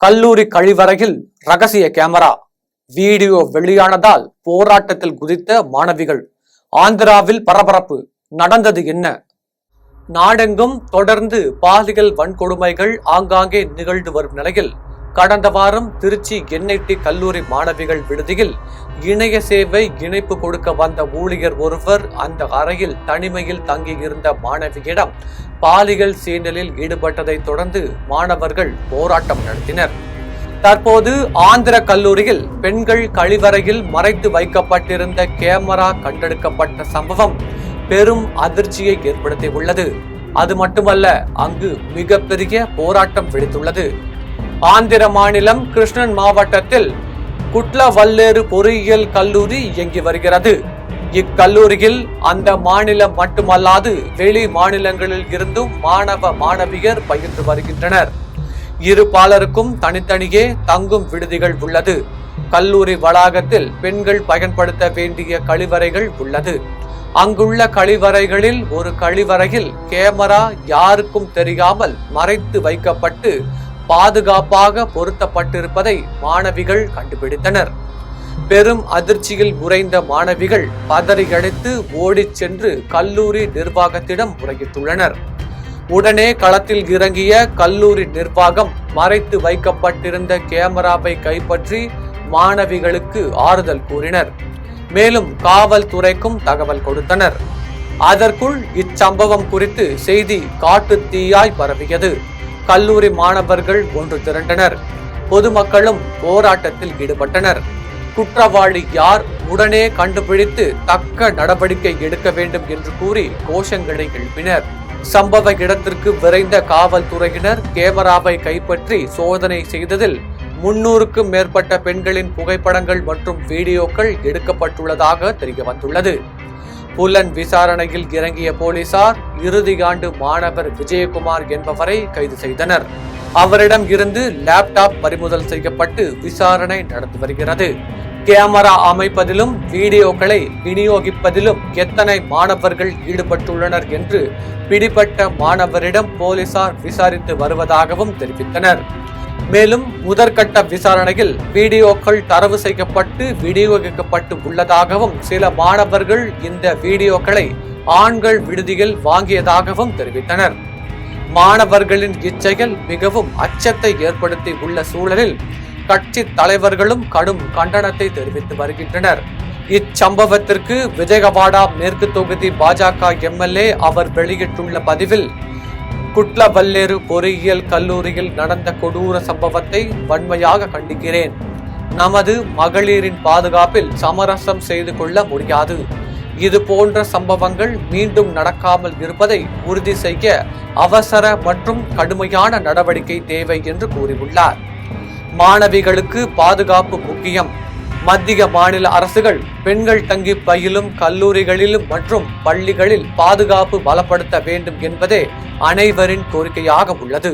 கல்லூரி கழிவறையில் ரகசிய camera video வெளியானதால் போராட்டத்தில் குதித்த மாணவிகள். ஆந்திராவில் பரபரப்பு. நடந்தது என்ன? நாடெங்கும் தொடர்ந்து பாலியல் வன்கொடுமைகள் ஆங்காங்கே நிகழ்ந்து வரும் நிலையில் கடந்த வாரம் திருச்சி என்ஐடி கல்லூரி மாணவிகள் விடுதியில் இணைய சேவை இணைப்பு கொடுக்க வந்த ஊழியர் ஒருவர் அந்த அறையில் தனிமையில் தங்கியிருந்த மாணவியிடம் பாலியல் சீண்டலில் ஈடுபட்டதை தொடர்ந்து மாணவர்கள் போராட்டம் நடத்தினர். தற்போது ஆந்திர கல்லூரியில் பெண்கள் கழிவறையில் மறைத்து வைக்கப்பட்டிருந்த கேமரா கண்டெடுக்கப்பட்ட சம்பவம் பெரும் அதிர்ச்சியை ஏற்படுத்தியுள்ளது. அது மட்டுமல்ல, அங்கு மிகப்பெரிய போராட்டம் வெடித்துள்ளது. ஆந்திர மாநிலம் கிருஷ்ணன் மாவட்டத்தில் குட்லவல்லேரு பொறியியல் கல்லூரி இயங்கி வருகிறது. இக்கல்லூரியில் அந்த மாநிலம் மட்டுமல்லாது வெளி மாநிலங்களில் இருந்தும் மாணவ மாணவியர் பயின்று வருகின்றனர். இரு பாலருக்கும் தனித்தனியே தங்கும் விடுதிகள் உள்ளது. கல்லூரி வளாகத்தில் பெண்கள் பயன்படுத்த வேண்டிய கழிவறைகள் உள்ளது. அங்குள்ள கழிவறைகளில் ஒரு கழிவறையில் கேமரா யாருக்கும் தெரியாமல் மறைத்து வைக்கப்பட்டு பாதுகாப்பாக பொருத்தப்பட்டிருப்பதை மாணவிகள் கண்டுபிடித்தனர். பெரும் அதிர்ச்சியில் உறைந்த மாணவிகள் பதறியடித்து ஓடிச் சென்று கல்லூரி நிர்வாகத்திடம் முறையிட்டுள்ளனர். உடனே களத்தில் இறங்கிய கல்லூரி நிர்வாகம் மறைத்து வைக்கப்பட்டிருந்த கேமராவை கைப்பற்றி மாணவிகளுக்கு ஆறுதல் கூறினர். மேலும் காவல்துறைக்கும் தகவல் கொடுத்தனர். அதற்குள் இச்சம்பவம் குறித்து செய்தி காட்டு தீயாய் பரவியது. கல்லூரி மாணவர்கள் ஒன்று திரண்டனர். பொதுமக்களும் போராட்டத்தில் ஈடுபட்டனர். குற்றவாளி யார், உடனே கண்டுபிடித்து தக்க நடவடிக்கை எடுக்க வேண்டும் என்று கூறி கோஷங்களை எழுப்பினர். சம்பவ இடத்திற்கு விரைந்த காவல்துறையினர் கேமராவை கைப்பற்றி சோதனை செய்ததில் 300க்கும் மேற்பட்ட பெண்களின் புகைப்படங்கள் மற்றும் வீடியோக்கள் எடுக்கப்பட்டுள்ளதாக தெரிய வந்துள்ளது. புலன் விசாரணையில் இறங்கிய போலீசார் இறுதியாண்டு மாணவர் விஜயகுமார் என்பவரை கைது செய்தனர். அவரிடம் இருந்து லேப்டாப் பறிமுதல் செய்யப்பட்டு விசாரணை நடத்தி வருகிறது. கேமரா அமைப்பதிலும் வீடியோக்களை விநியோகிப்பதிலும் எத்தனை மாணவர்கள் ஈடுபட்டுள்ளனர் என்று பிடிபட்ட மாணவரிடம் போலீசார் விசாரித்து வருவதாகவும் தெரிவித்தனர். மேலும் முதற்கட்ட விசாரணையில் வீடியோக்கள் தரவு செய்யப்பட்டு விநியோகிக்கப்பட்டு உள்ளதாகவும் சில மாணவர்கள் இந்த வீடியோக்களை ஆண்கள் விடுதியில் வாங்கியதாகவும் தெரிவித்தனர். மாணவர்களின் இச்செயல் மிகவும் அச்சத்தை ஏற்படுத்தி உள்ள சூழலில் கட்சி தலைவர்களும் கடும் கண்டனத்தை தெரிவித்து வருகின்றனர். இச்சம்பவத்திற்கு விஜயவாடா மேற்கு தொகுதி பாஜக எம்எல்ஏ அவர் வெளியிட்டுள்ள பதிவில், குட்லவல்லேரு பொறியியல் கல்லூரியில் நடந்த கொடூர சம்பவத்தை வன்மையாக கண்டிக்கிறேன். நமது மகளிரின் பாதுகாப்பில் சமரசம் செய்து கொள்ள முடியாது. இது போன்ற சம்பவங்கள் மீண்டும் நடக்காமல் இருப்பதை உறுதி செய்ய அவசர மற்றும் கடுமையான நடவடிக்கை தேவை என்று கூறியுள்ளார். மாணவிகளுக்கு பாதுகாப்பு முக்கியம். மத்திய மாநில அரசுகள் பெண்கள் தங்கி பயிலும் கல்லூரிகளிலும் மற்றும் பள்ளிகளில் பாதுகாப்பு பலப்படுத்த வேண்டும் என்பதே அனைவரின் கோரிக்கையாக உள்ளது.